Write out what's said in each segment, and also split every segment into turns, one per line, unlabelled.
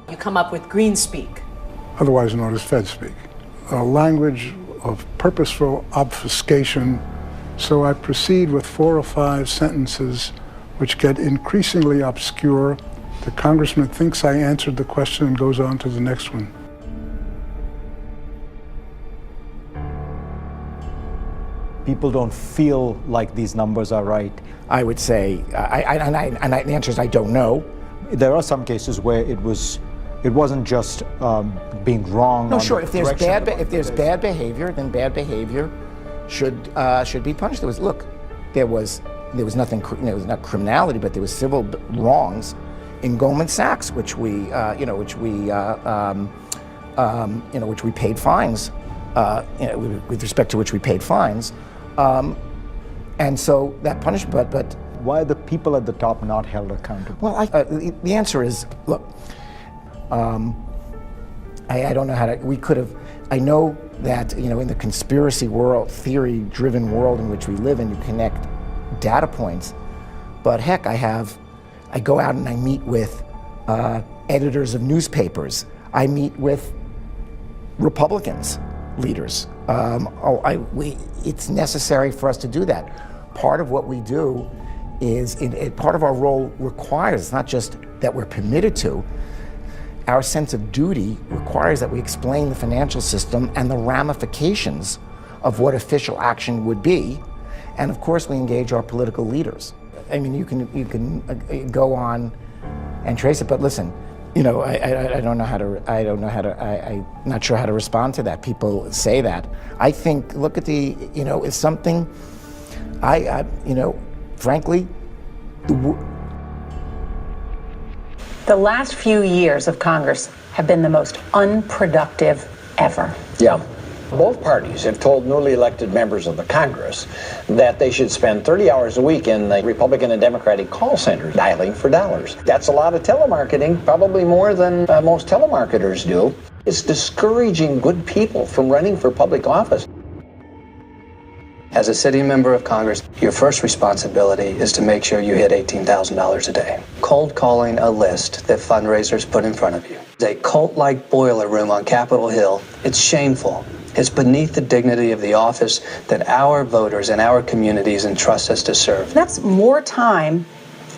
You come up with green speak,
otherwise known as Fed speak, a language of purposeful obfuscation. So I proceed with 4 or 5 sentences which get increasingly obscure. The congressman thinks I answered the question and goes on to the next one.
People don't feel like these numbers are right.
I would say, the answer is I don't know.
There are some cases where it wasn't just being wrong.
No, sure. If there's bad behavior, then bad behavior should be punished. There was nothing. There was not criminality, but there was civil wrongs in Goldman Sachs, which we paid fines. With respect to which we paid fines, and so that punishment. But
why are the people at the top not held accountable?
Well, the answer is, look, I don't know how to. We could have. I know that in the conspiracy world, theory-driven world in which we live in, you connect data points. But heck, I go out and I meet with editors of newspapers. I meet with Republicans leaders. It's necessary for us to do that. Part of what we do is, part of our role requires, not just that we're permitted to, our sense of duty requires that we explain the financial system and the ramifications of what official action would be. And of course, we engage our political leaders. I mean, you can go on and trace it, but listen, I don't know how to. I'm not sure how to respond to that. People say that. I think, look at it's something. Frankly,
the last few years of Congress have been the most unproductive ever.
Yeah. Both parties have told newly elected members of the Congress that they should spend 30 hours a week in the Republican and Democratic call centers dialing for dollars. That's a lot of telemarketing, probably more than most telemarketers do. It's discouraging good people from running for public office.
As a sitting member of Congress, your first responsibility is to make sure you hit $18,000 a day. Cold calling a list that fundraisers put in front of you. A cult-like boiler room on Capitol Hill. It's shameful. It's beneath the dignity of the office that our voters and our communities entrust us to serve.
That's more time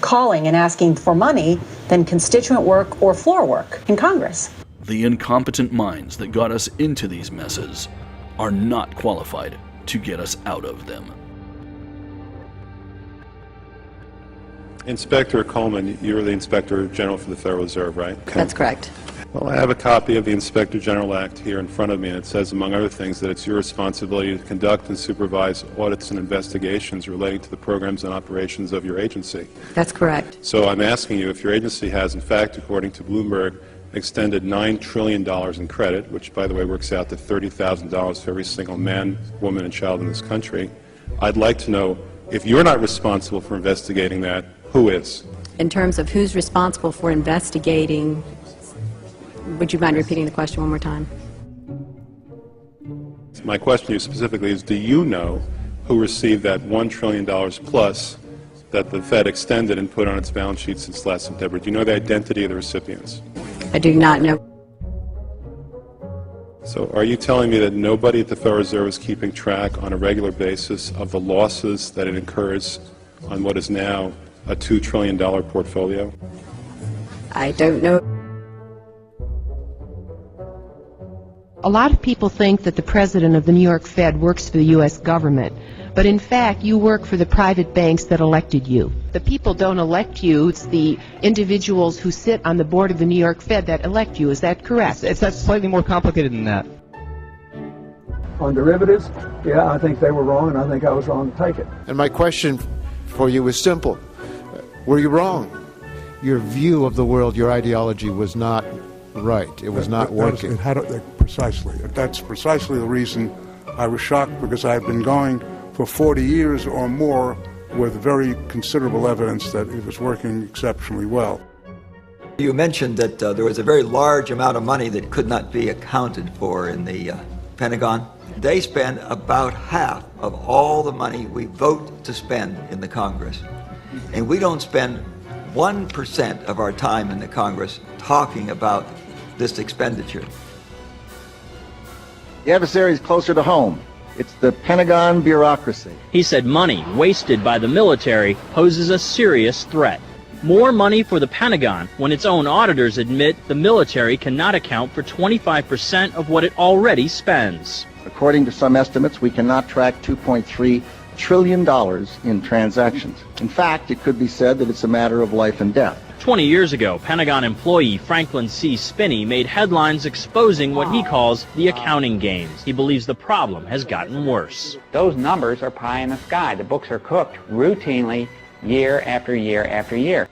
calling and asking for money than constituent work or floor work in Congress.
The incompetent minds that got us into these messes are not qualified to get us out of them.
Inspector Coleman, you're the Inspector General for the Federal Reserve, right? Okay.
That's correct.
Well, I have a copy of the Inspector General Act here in front of me, and it says, among other things, that it's your responsibility to conduct and supervise audits and investigations relating to the programs and operations of your agency.
That's correct.
So I'm asking you if your agency has, in fact, according to Bloomberg, extended $9 trillion in credit, which, by the way, works out to $30,000 for every single man, woman, and child in this country. I'd like to know, if you're not responsible for investigating that, who is?
In terms of who's responsible for investigating, would you mind repeating the question one more time?
My question to you specifically is, do you know who received that $1 trillion plus that the Fed extended and put on its balance sheet since last September? Do you know the identity of the recipients?
I do not know.
So are you telling me that nobody at the Federal Reserve is keeping track on a regular basis of the losses that it incurs on what is now a $2 trillion portfolio?
I don't know.
A lot of people think that the president of the New York Fed works for the U.S. government, but in fact you work for the private banks that elected you. The people don't elect you, it's the individuals who sit on the board of the New York Fed that elect you. Is that correct?
It's slightly more complicated than that.
On derivatives, yeah, I think they were wrong, and I think I was wrong to take it.
And my question for you is simple. Were you wrong? Your view of the world, your ideology was not right. It was not working.
Precisely. That's precisely the reason I was shocked, because I had been going for 40 years or more with very considerable evidence that it was working exceptionally well.
You mentioned that there was a very large amount of money that could not be accounted for in the Pentagon. They spend about half of all the money we vote to spend in the Congress. And we don't spend 1% of our time in the Congress talking about this expenditure.
The adversary is closer to home. It's the Pentagon bureaucracy.
He said money wasted by the military poses a serious threat. More money for the Pentagon when its own auditors admit the military cannot account for 25% of what it already spends.
According to some estimates, we cannot track $2.3 trillion in transactions. In fact, it could be said that it's a matter of life and death.
20 years ago, Pentagon employee Franklin C. Spinney made headlines exposing what he calls the accounting games. He believes the problem has gotten worse.
Those numbers are pie in the sky. The books are cooked routinely year after year after year.